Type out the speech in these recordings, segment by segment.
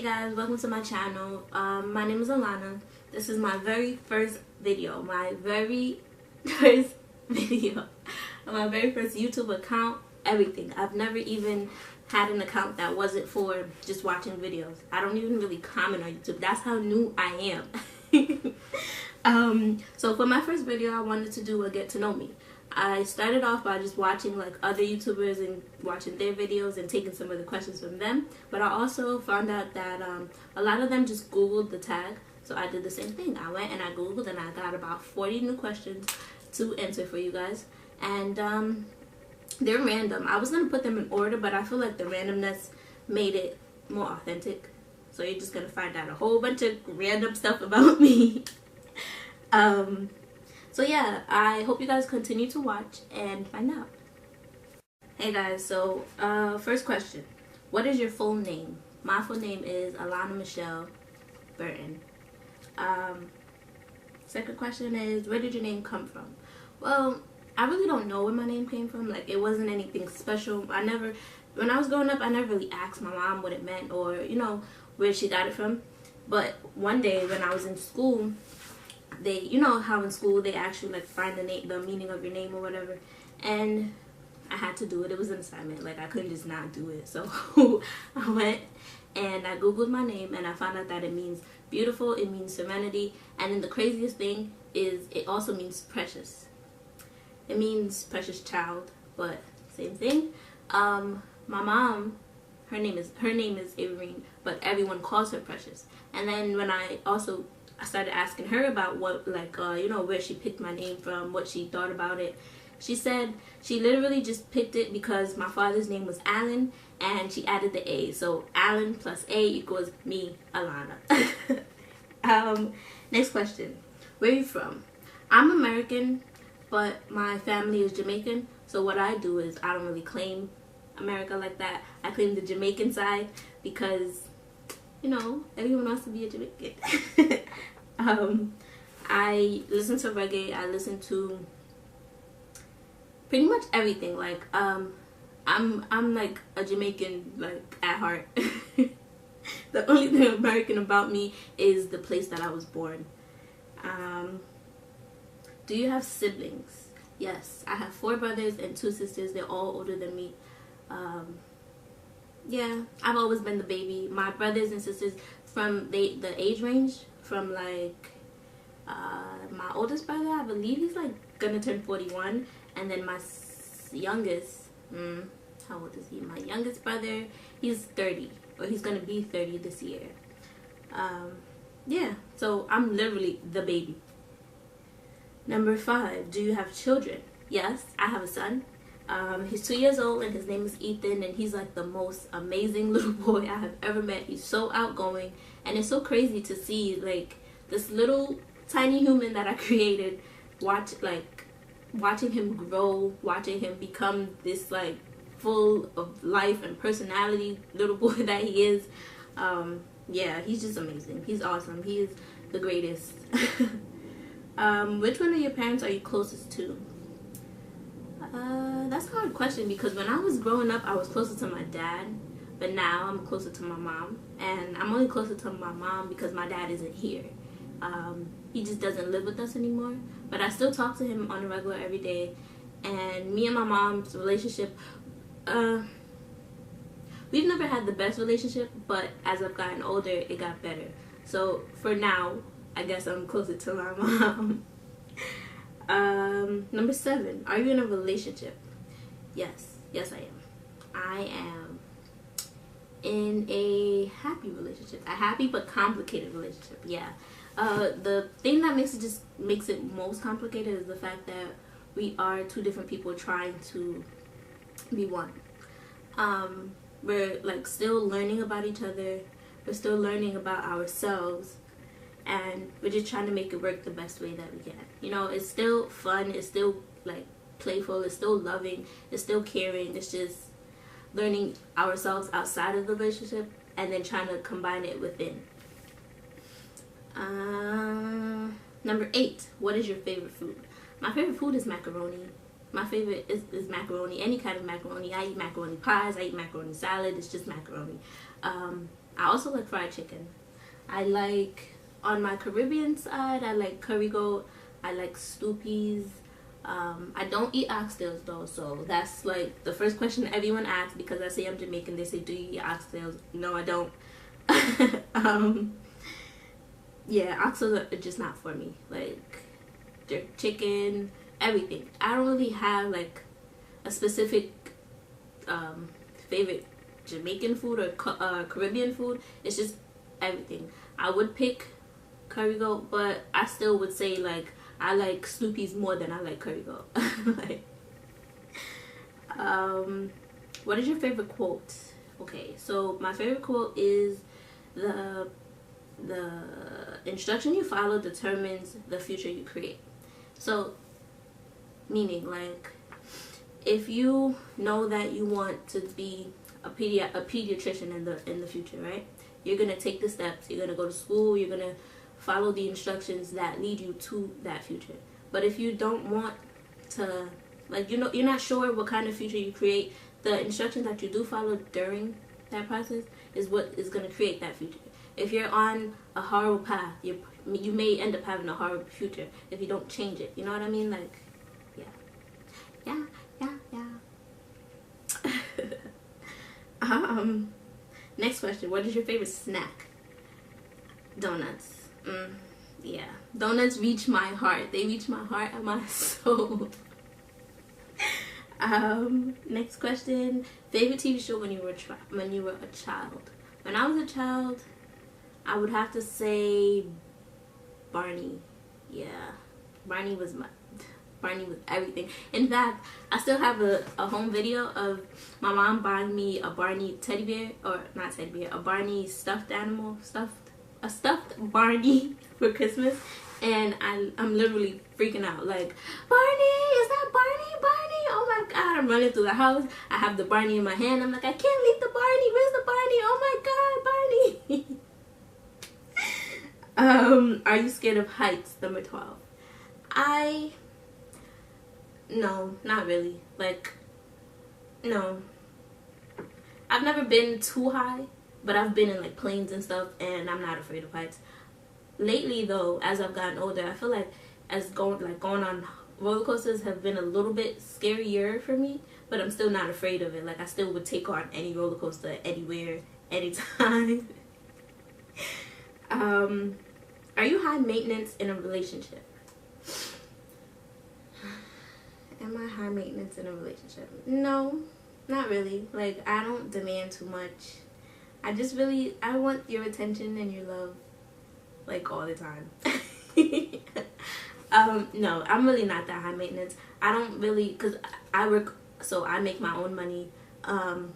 guys, welcome to my channel. My name is Alana. This is my very first video, my very first YouTube account, everything. I've never even had an account that wasn't for just watching videos. I don't even really comment on YouTube. That's how new I am. So for my first video, I wanted to do a get to know me. I started off by just watching like other YouTubers and watching their videos and taking some of the questions from them. But I also found out that a lot of them just Googled the tag. So I did the same thing. I went and I Googled and I got about 40 new questions to answer for you guys. And they're random. I was going to put them in order, but I feel like the randomness made it more authentic. So you're just going to find out a whole bunch of random stuff about me. So yeah, I hope you guys continue to watch and find out. Hey guys, so first question. What is your full name? My full name is Alana Michelle Burton. Second question is, where did your name come from? Well, I really don't know where my name came from. Like, it wasn't anything special. When I was growing up, I never really asked my mom what it meant or, you know, where she got it from. But one day when I was in school, you know how in school they actually like find the meaning of your name or whatever, and I had to do it. It was an assignment. Like, I couldn't just not do it. So I went and I Googled my name and I found out that it means beautiful, it means serenity, and then the craziest thing is it also means precious. It means precious child, but same thing. My mom, her name is Averine, but everyone calls her Precious. And then when I started asking her about what, like, you know, where she picked my name from, what she thought about it. She said she literally just picked it because my father's name was Alan and she added the A. So Alan plus A equals me, Alana. Next question. Where are you from? I'm American, but my family is Jamaican. So what I do is I don't really claim America like that. I claim the Jamaican side because, you know, everyone wants to be a Jamaican. I listen to reggae. I listen to pretty much everything. Like, I'm like a Jamaican, like, at heart. The only thing American about me is the place that I was born. Do you have siblings? Yes, I have 4 brothers and 2 sisters. They're all older than me. Yeah, I've always been the baby. My brothers and sisters, from the age range from like my oldest brother, I believe he's like gonna turn 41, and then my youngest, how old is he? My youngest brother, he's 30, or he's gonna be 30 this year. Yeah, so I'm literally the baby. Number 5, do you have children? Yes, I have a son. He's 2 years old and his name is Ethan, and he's like the most amazing little boy I have ever met. He's so outgoing, and it's so crazy to see like this little tiny human that I created, watching him grow, watching him become this like full of life and personality little boy that he is. Yeah, he's just amazing. He's awesome. He is the greatest. Which one of your parents are you closest to? That's a hard question because when I was growing up, I was closer to my dad, but now I'm closer to my mom, and I'm only closer to my mom because my dad isn't here. He just doesn't live with us anymore, but I still talk to him on a regular every day. And me and my mom's relationship, we've never had the best relationship, but as I've gotten older, it got better. So for now, I guess I'm closer to my mom. Number 7, are you in a relationship? Yes, I am. I am in a happy relationship, a happy but complicated relationship. Yeah. The thing that makes it most complicated is the fact that we are 2 different people trying to be one. We're like still learning about each other. We're still learning about ourselves. And we're just trying to make it work the best way that we can. You know, it's still fun. It's still like playful. It's still loving. It's still caring. It's just learning ourselves outside of the relationship and then trying to combine it within. Number 8, what is your favorite food? My favorite food is macaroni. My favorite is macaroni, any kind of macaroni. I eat macaroni pies. I eat macaroni salad. It's just macaroni. I also like fried chicken. I like, on my Caribbean side, I like curry goat. I like stoopies. I don't eat oxtails though, so that's like the first question everyone asks because I say I'm Jamaican. They say, "Do you eat oxtails?" No, I don't. Yeah, oxtails are just not for me. Like, jerk chicken, everything. I don't really have like a specific favorite Jamaican food or Caribbean food. It's just everything. I would pick curry goat, but I still would say like I like Snoopy's more than I like curry goat. Like, what is your favorite quote? Okay, so my favorite quote is the instruction you follow determines the future you create. So, meaning like, if you know that you want to be a pediatrician in the future, right? You're gonna take the steps. You're gonna go to school. You're gonna follow the instructions that lead you to that future. But if you don't want to, like, you know, you're not sure what kind of future you create, the instructions that you do follow during that process is what is gonna create that future. If you're on a horrible path, you may end up having a horrible future if you don't change it. You know what I mean? Like, yeah. Next question. What is your favorite snack? Donuts. Yeah. Donuts reach my heart. They reach my heart and my soul. Next question. Favorite TV show when you were a child? When I was a child, I would have to say Barney. Yeah. Barney was everything. In fact, I still have a home video of my mom buying me a Barney teddy bear, or not teddy bear, a Barney stuffed animal, a stuffed Barney for Christmas, and I'm literally freaking out like, Barney, is that Barney? Barney, oh my god. I'm running through the house. I have the Barney in my hand. I'm like, I can't leave the Barney. Where's the Barney? Oh my god, Barney. Are you scared of heights? Number 12. No, not really. Like, no. I've never been too high, but I've been in like planes and stuff, and I'm not afraid of heights. Lately though, as I've gotten older, I feel like going on roller coasters have been a little bit scarier for me, but I'm still not afraid of it. Like, I still would take on any roller coaster, anywhere, anytime. Are you high maintenance in a relationship? Am I high maintenance in a relationship? No, not really. Like, I don't demand too much. I want your attention and your love, like, all the time. No, I'm really not that high maintenance. I don't really, because I work, so I make my own money. I'm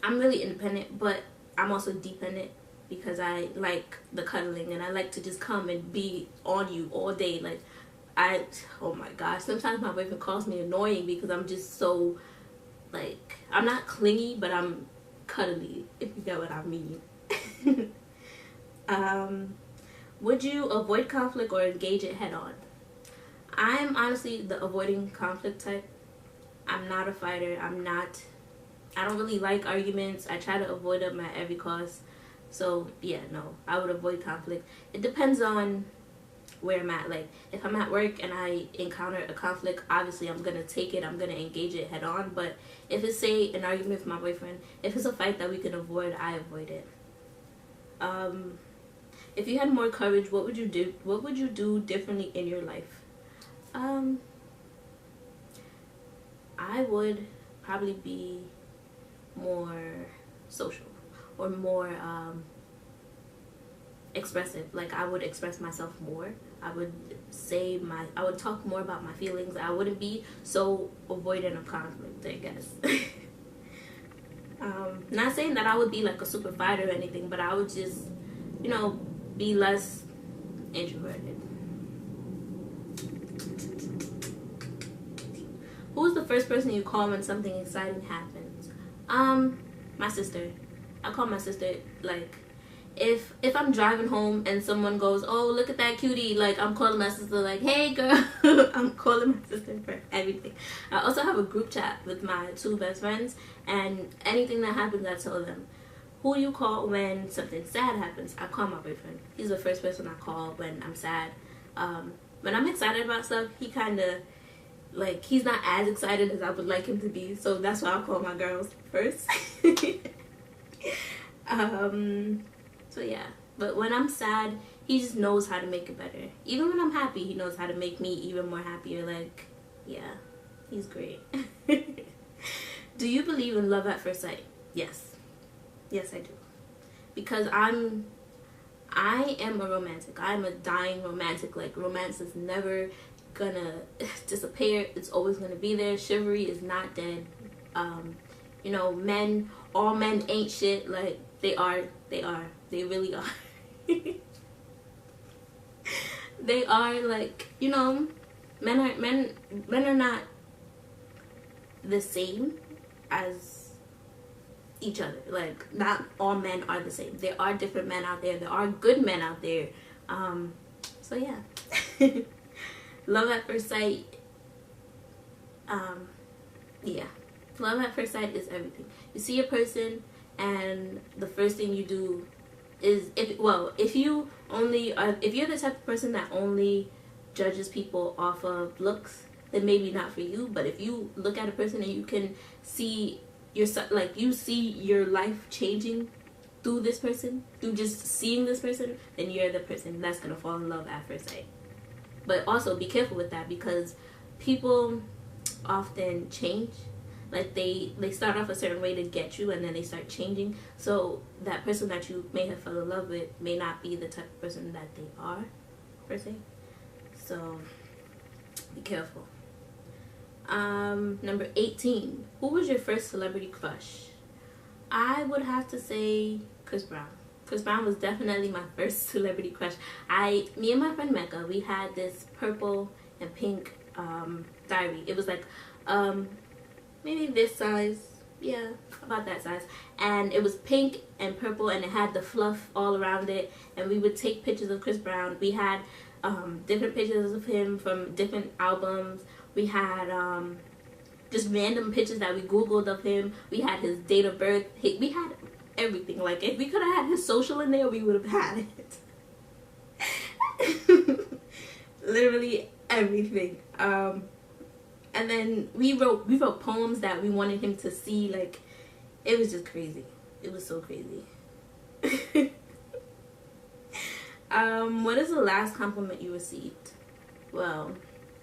really independent, but I'm also dependent because I like the cuddling and I like to just come and be on you all day. Like, oh my gosh, sometimes my boyfriend calls me annoying because I'm just so, like, I'm not clingy, but I'm cuddly, if you get what I mean. Would you avoid conflict or engage it head on? I'm honestly the avoiding conflict type. I'm not a fighter. I don't really like arguments. I try to avoid them at every cost. So yeah, no, I would avoid conflict. It depends on where I'm at. Like, if I'm at work and I encounter a conflict, obviously I'm gonna take it, I'm gonna engage it head on. But if it's, say, an argument with my boyfriend, if it's a fight that we can avoid, I avoid it. If you had more courage, what would you do? What would you do differently in your life? I would probably be more social or more expressive. Like, I would express myself more. I would talk more about my feelings. I wouldn't be so avoidant of conflict, I guess. Not saying that I would be like a super fighter or anything, but I would just, you know, be less introverted. Who's the first person you call when something exciting happens? My sister. I call my sister, like, if I'm driving home and someone goes, oh, look at that cutie, like, I'm calling my sister, like, hey girl. I'm calling my sister for everything. I also have a group chat with my 2 best friends, and anything that happens, I tell them. who you call when something sad happens? I call my boyfriend. He's the first person I call when I'm sad. When I'm excited about stuff, he kind of, like, he's not as excited as I would like him to be. So that's why I call my girls first. So yeah. But when I'm sad, he just knows how to make it better. Even when I'm happy, he knows how to make me even more happier. Like, yeah, he's great. Do you believe in love at first sight? Yes. Yes, I do. Because I am a romantic. I'm a dying romantic. Like, romance is never gonna disappear. It's always gonna be there. Chivalry is not dead. You know, all men ain't shit. Like, they really are. They are, like, you know, men are not the same as each other. Like, not all men are the same. There are different men out there. There are good men out there. So yeah. Love at first sight. Yeah. Love at first sight is everything. You see a person and the first thing you do is, if you're the type of person that only judges people off of looks, then maybe not for you. But if you look at a person and you can see you see your life changing through this person, through just seeing this person, then you're the person that's gonna fall in love at first sight. But also be careful with that, because people often change. Like, they start off a certain way to get you, and then they start changing. So that person that you may have fell in love with may not be the type of person that they are, per se. So be careful. Number 18. Who was your first celebrity crush? I would have to say Chris Brown. Chris Brown was definitely my first celebrity crush. Me and my friend Mecca, we had this purple and pink diary. It was like maybe this size, yeah, about that size, and it was pink and purple, and it had the fluff all around it, and we would take pictures of Chris Brown. We had different pictures of him from different albums. We had just random pictures that we googled of him. We had his date of birth. We had everything. Like, if we could have had his social in there, we would have had it. Literally everything. And then we wrote poems that we wanted him to see. Like, it was just crazy. It was so crazy. What is the last compliment you received? Well,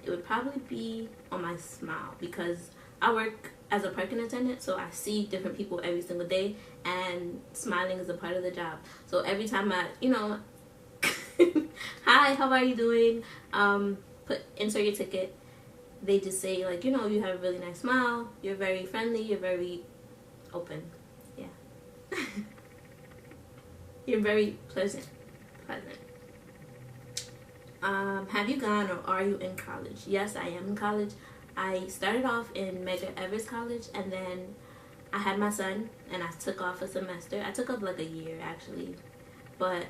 it would probably be on my smile, because I work as a parking attendant, so I see different people every single day, and smiling is a part of the job. So every time I, hi, how are you doing? Insert your ticket. They just say, like, you have a really nice smile, you're very friendly, you're very open. Yeah. You're very pleasant. Have you gone or are you in college? Yes, I am in college. I started off in Medgar Evers College, and then I had my son, and I took off a semester. I took up like a year, actually. But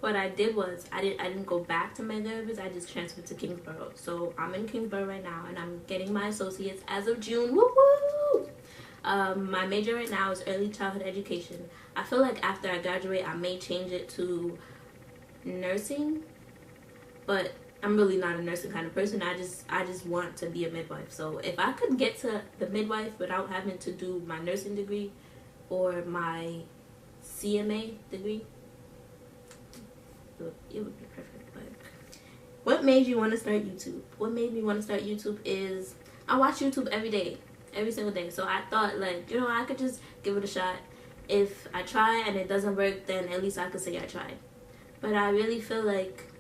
what I did was, I didn't go back to Medgar Evers. I just transferred to Kingsborough. So I'm in Kingsborough right now, and I'm getting my associates as of June. Woo woo! My major right now is early childhood education. I feel like after I graduate, I may change it to nursing, but I'm really not a nursing kind of person. I just want to be a midwife. So if I could get to the midwife without having to do my nursing degree or my CMA degree, it would be perfect. But what made you want to start YouTube? What made me want to start YouTube is I watch YouTube every day, every single day. So I thought, like, I could just give it a shot. If I try and it doesn't work, then at least I could say I tried. But I really feel like,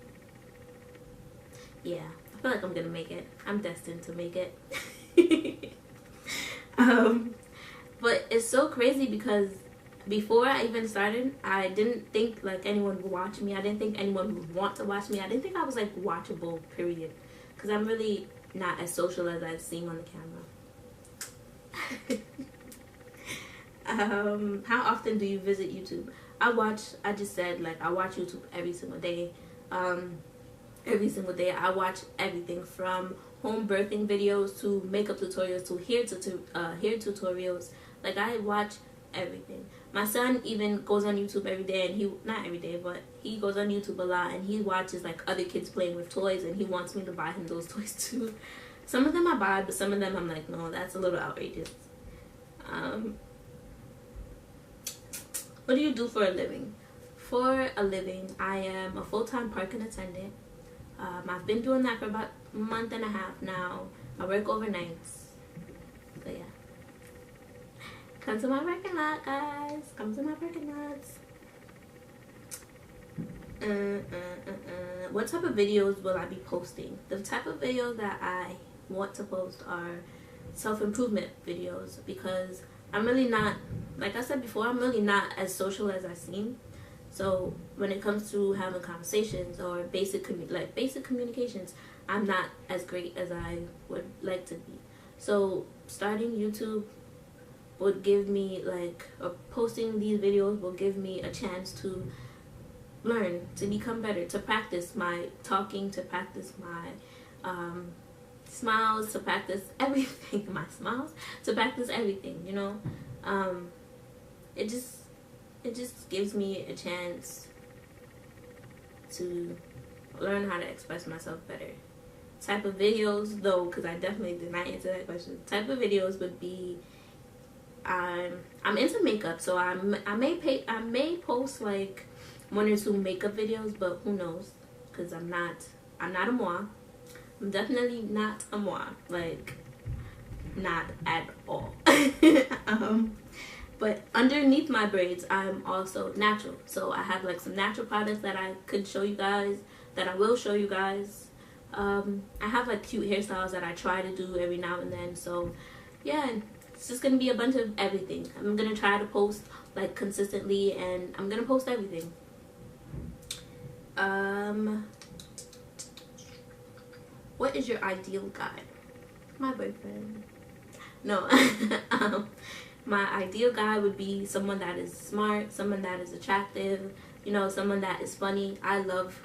yeah, I feel like I'm gonna make it. I'm destined to make it. But it's so crazy because before I even started, I didn't think like anyone would watch me. I didn't think anyone would want to watch me. I didn't think I was like watchable, period. Because I'm really not as social as I seem on the camera. How often do you visit YouTube? I just said, like, I watch YouTube every single day. Every single day I watch everything from home birthing videos to makeup tutorials to hair tutorials. Like, I watch everything. My son even goes on YouTube every day, and he, not every day, but he goes on YouTube a lot, and he watches like other kids playing with toys, and he wants me to buy him those toys too. Some of them I buy, but some of them I'm like, no, that's a little outrageous. What do you do for a living? For a living, I am a full-time parking attendant. I've been doing that for about a month and a half now. I work overnights. So yeah. Come to my parking lot, guys. Come to my parking lots. What type of videos will I be posting? The type of videos that I want to post are self-improvement videos, because I'm really not, like I said before, I'm really not as social as I seem. So when it comes to having conversations or basic communications, I'm not as great as I would like to be. So starting YouTube would give me or posting these videos will give me a chance to learn, to become better, to practice my talking, to practice my smiles, to practice everything, my smiles, to practice everything, you know. It just gives me a chance to learn how to express myself better. Type of videos, though, because I definitely did not answer that question. Type of videos would be, I'm into makeup, so I may post like 1 or 2 makeup videos, but who knows? Because I'm not a moi. I'm definitely not a moi, like not at all. But underneath my braids, I'm also natural. So I have like some natural products that I could show you guys, that I will show you guys. I have like cute hairstyles that I try to do every now and then. So yeah, it's just gonna be a bunch of everything. I'm gonna try to post like consistently, and I'm gonna post everything. What is your ideal guy? My boyfriend. No. My ideal guy would be someone that is smart, someone that is attractive, you know, someone that is funny. I love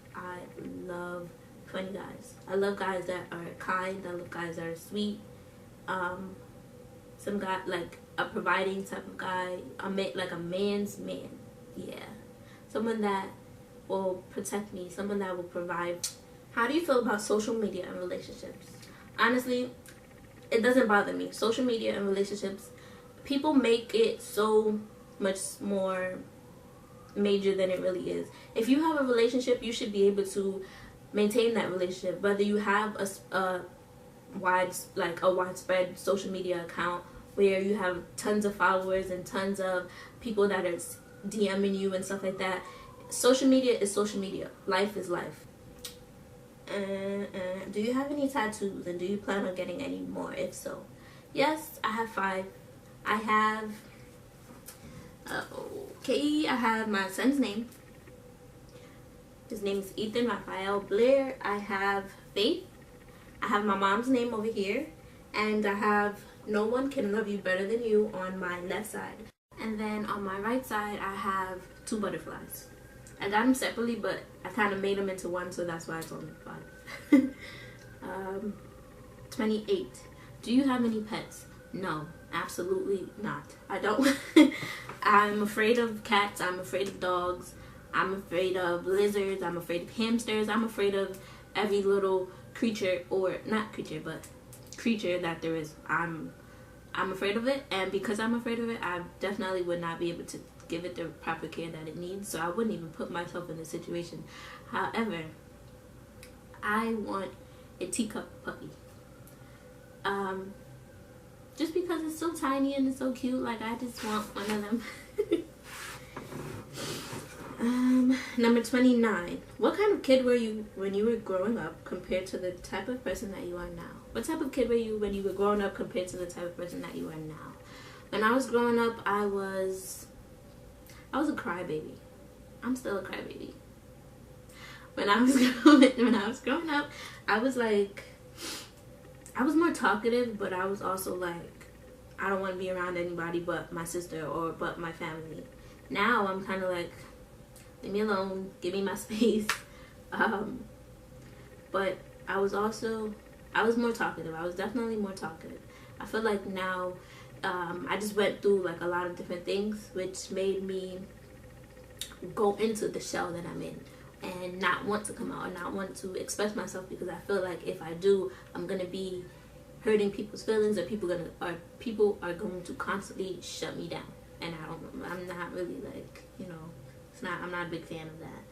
funny guys. I love guys that are kind. I love guys that are sweet. Some guy, like a providing type of guy, like a man's man. Yeah, someone that will protect me, someone that will provide. How do you feel about social media and relationships? Honestly, it doesn't bother me. Social media and relationships, people make it so much more major than it really is. If you have a relationship, you should be able to maintain that relationship, whether you have a widespread social media account where you have tons of followers and tons of people that are DMing you and stuff like that. Social media is social media. Life is life. Do you have any tattoos, and do you plan on getting any more? If so, yes, I have 5. I have I have my son's name. His name is Ethan Raphael Blair. I have Faith. I have my mom's name over here, and I have No One Can Love You Better Than You on my left side. And then on my right side, I have 2 butterflies. I got them separately, but I kind of made them into one, so that's why it's only 5. 28. Do you have any pets? No, absolutely not. I don't. I'm afraid of cats. I'm afraid of dogs. I'm afraid of lizards. I'm afraid of hamsters. I'm afraid of every little creature, or not creature, but creature that there is. I'm afraid of it, and because I'm afraid of it, I definitely would not be able to give it the proper care that it needs, so I wouldn't even put myself in this situation. However, I want a teacup puppy. Just because it's so tiny and it's so cute, like I just want one of them. Number 29. What kind of kid were you when you were growing up compared to the type of person that you are now? What type of kid were you when you were growing up compared to the type of person that you are now? When I was growing up, I was a crybaby. I'm still a crybaby. When I was growing up, I was more talkative, but I was also like, I don't want to be around anybody but my sister or but my family. Now I'm kind of like, leave me alone, give me my space. But I was more talkative. I was definitely more talkative. I feel like now I just went through like a lot of different things, which made me go into the shell that I'm in and not want to come out and not want to express myself, because I feel like if I do, I'm gonna be hurting people's feelings, or people are going to constantly shut me down, and I'm not really like, you know, I'm not a big fan of that.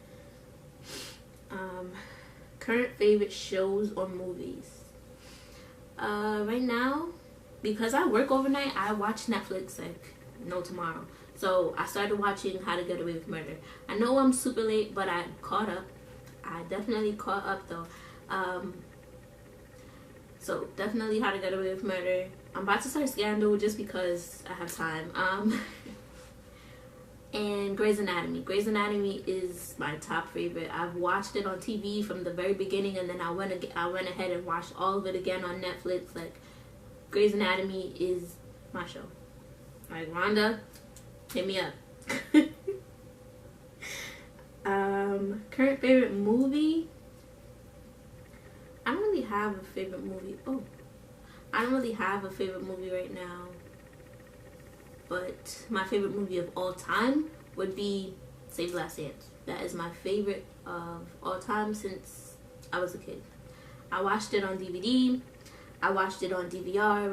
Current favorite shows or movies. Right now, because I work overnight, I watch Netflix like no tomorrow. So I started watching How to Get Away with Murder. I know I'm super late, but I caught up. I definitely caught up though. So definitely How to Get Away with Murder. I'm about to start Scandal just because I have time. And Grey's Anatomy. Grey's Anatomy is my top favorite. I've watched it on TV from the very beginning, and then I went ahead and watched all of it again on Netflix. Like, Grey's Anatomy is my show. Like, Rhonda, hit me up. Current favorite movie. I don't really have a favorite movie. I don't really have a favorite movie right now. But my favorite movie of all time would be Save the Last Dance. That is my favorite of all time since I was a kid. I watched it on DVD. I watched it on DVR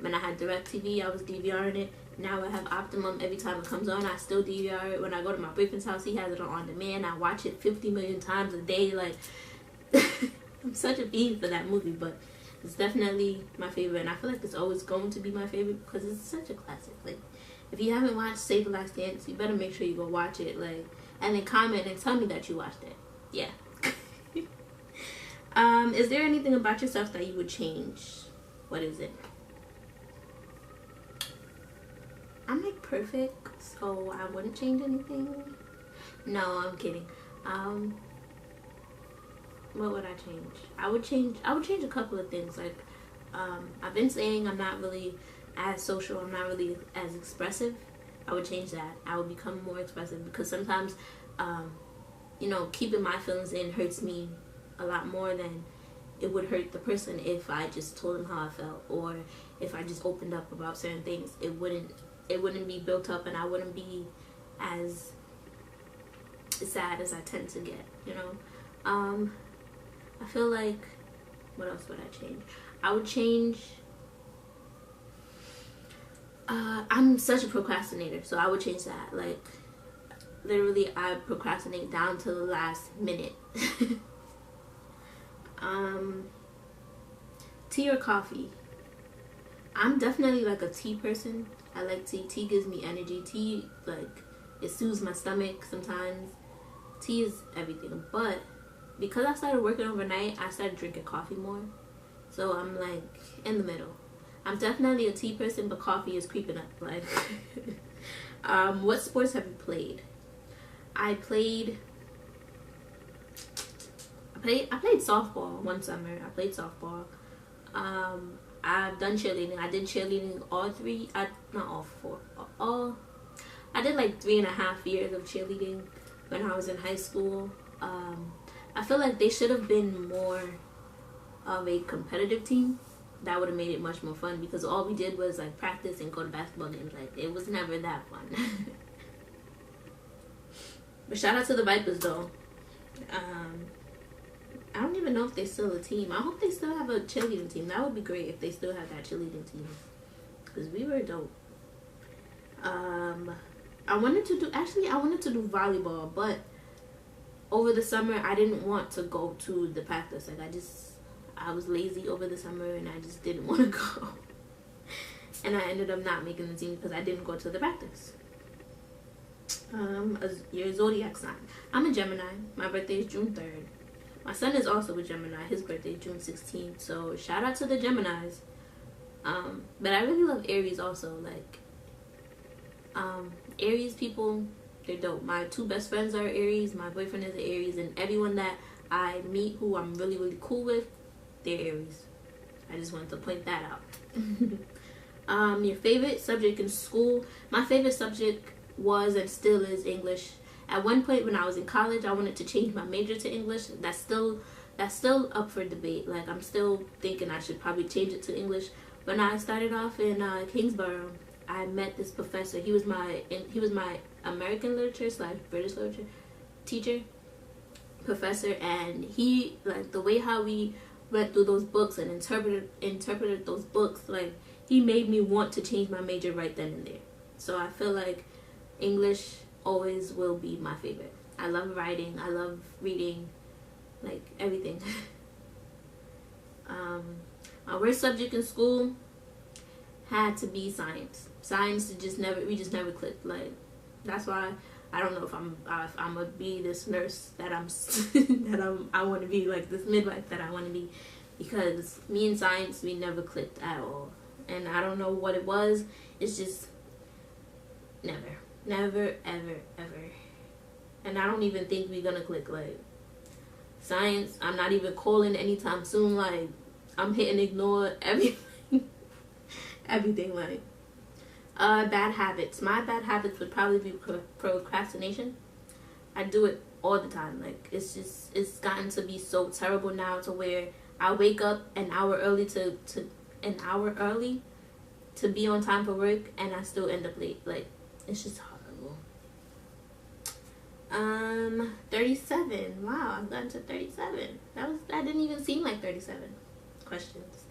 when I had DirecTV. I was DVRing it. Now I have Optimum. Every time it comes on, I still DVR it. When I go to my boyfriend's house, he has it on demand. I watch it 50 million times a day. Like, I'm such a fiend for that movie, but it's definitely my favorite, and I feel like it's always going to be my favorite because it's such a classic. Like, if you haven't watched Save the Last Dance, you better make sure you go watch it. Like, and then comment and tell me that you watched it. Yeah. Is there anything about yourself that you would change? What is it? I'm like perfect, so I wouldn't change anything. No, I'm kidding. What would I change? I would change a couple of things. Like, I've been saying I'm not really as social, I'm not really as expressive. I would change that. I would become more expressive, because sometimes, you know, keeping my feelings in hurts me a lot more than it would hurt the person if I just told them how I felt, or if I just opened up about certain things. It wouldn't be built up, and I wouldn't be as sad as I tend to get, you know. I feel like, what else would I change? I would change, I'm such a procrastinator, so I would change that. Like, literally, I procrastinate down to the last minute. Tea or coffee? I'm definitely like a tea person. I like tea. Tea gives me energy. Tea, like, it soothes my stomach sometimes. Tea is everything. But because I started working overnight, I started drinking coffee more. So I'm like in the middle. I'm definitely a tea person, but coffee is creeping up. Like, what sports have you played? I played softball one summer. I played softball. I've done cheerleading. I did cheerleading I did like 3.5 years of cheerleading when I was in high school. I feel like they should have been more of a competitive team. That would have made it much more fun, because all we did was like practice and go to basketball games. Like, it was never that fun. But shout out to the Vipers though. I don't even know if they're still a team. I hope they still have a cheerleading team. That would be great if they still have that cheerleading team, because we were dope. I wanted to do volleyball, but over the summer I didn't want to go to the practice. Like, I was lazy over the summer and I just didn't want to go. And I ended up not making the team because I didn't go to the practice. Your zodiac sign. I'm a Gemini. My birthday is June 3rd. My son is also a Gemini. His birthday is June 16th. So shout out to the Geminis. But I really love Aries also. Like, Aries people, they're dope. My 2 best friends are Aries. My boyfriend is an Aries. And everyone that I meet who I'm really, really cool with, they're Aries. I just wanted to point that out. Your favorite subject in school? My favorite subject was and still is English. At one point when I was in college, I wanted to change my major to English. That's still up for debate. Like, I'm still thinking I should probably change it to English. When I started off in Kingsborough, I met this professor. He was my American literature / British literature teacher, professor, and he, like, the way how we read through those books and interpreted those books, like, he made me want to change my major right then and there. So I feel like English always will be my favorite. I love writing, I love reading, like, everything. My worst subject in school had to be science. Science we just never clicked. Like, that's why I don't know if I'm gonna be this nurse that I want to be, like this midwife that I want to be, because me and science, we never clicked at all. And I don't know what it was. It's just never ever. And I don't even think we're gonna click. Like, science, I'm not even calling anytime soon. Like, I'm hitting ignore everything. Everything. Like, bad habits. My bad habits would probably be procrastination. I do it all the time. Like, it's gotten to be so terrible now, to where I wake up an hour early to be on time for work, and I still end up late. Like, it's just horrible. 37. Wow, I've gotten to 37. That didn't even seem like 37 questions.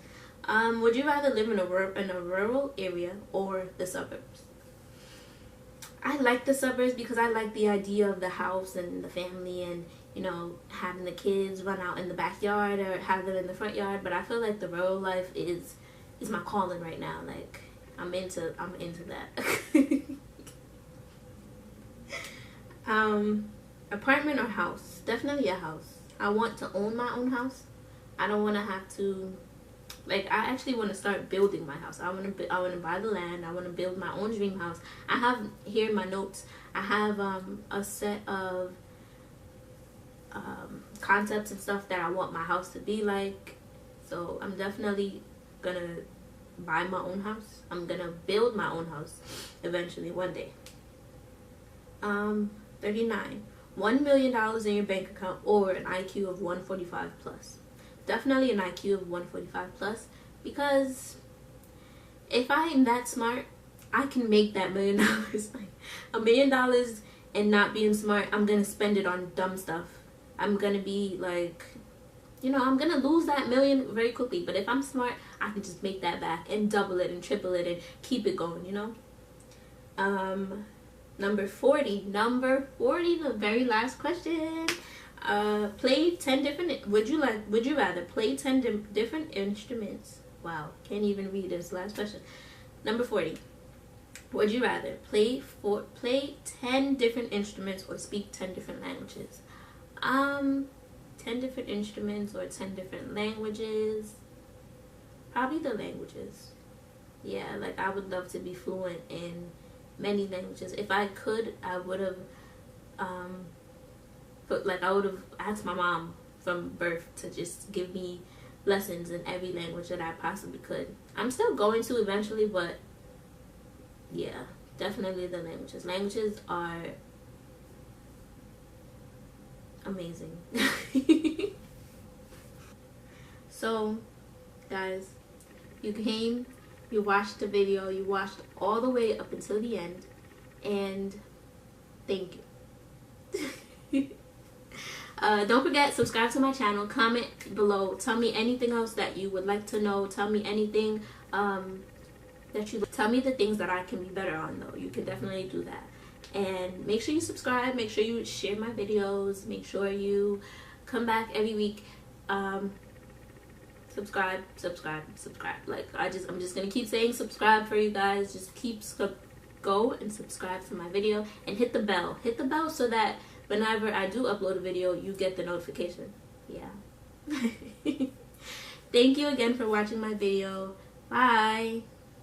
Would you rather live in a rural area or the suburbs? I like the suburbs because I like the idea of the house and the family, and, you know, having the kids run out in the backyard or have them in the front yard. But I feel like the rural life is my calling right now. Like, I'm into that. Apartment or house? Definitely a house. I want to own my own house. I don't want to have to, like, I actually want to start building my house. I want to buy the land. I want to build my own dream house. I have here in my notes, I have a set of concepts and stuff that I want my house to be like. So I'm definitely gonna buy my own house. I'm gonna build my own house eventually, one day. 39. $1 million in your bank account or an IQ of 145 plus. Definitely an IQ of 145 plus, because if I am that smart, I can make that $1 million. Like, $1 million and not being smart, I'm gonna spend it on dumb stuff. I'm gonna be like, you know, I'm gonna lose that $1 million very quickly. But if I'm smart, I can just make that back and double it and triple it and keep it going, you know. Number 40, the very last question. Play 10 different, would you rather play 10 different instruments? Wow, can't even read this last question. Number 40, would you rather play 10 different instruments or speak 10 different languages? 10 different instruments or 10 different languages? Probably the languages. Yeah, like, I would love to be fluent in many languages. If I could, I would have asked my mom from birth to just give me lessons in every language that I possibly could. I'm still going to eventually, but yeah, definitely the languages. Languages are amazing. So, guys, you watched the video, you watched all the way up until the end, and thank you. Don't forget, subscribe to my channel, comment below, tell me anything else that you would like to know, tell me anything tell me the things that I can be better on, though. You can definitely do that. And make sure you subscribe, make sure you share my videos, make sure you come back every week. Subscribe. Like, I'm just gonna keep saying subscribe for you guys. Just go and subscribe to my video and hit the bell. Hit the bell so that whenever I do upload a video, you get the notification. Yeah. Thank you again for watching my video. Bye.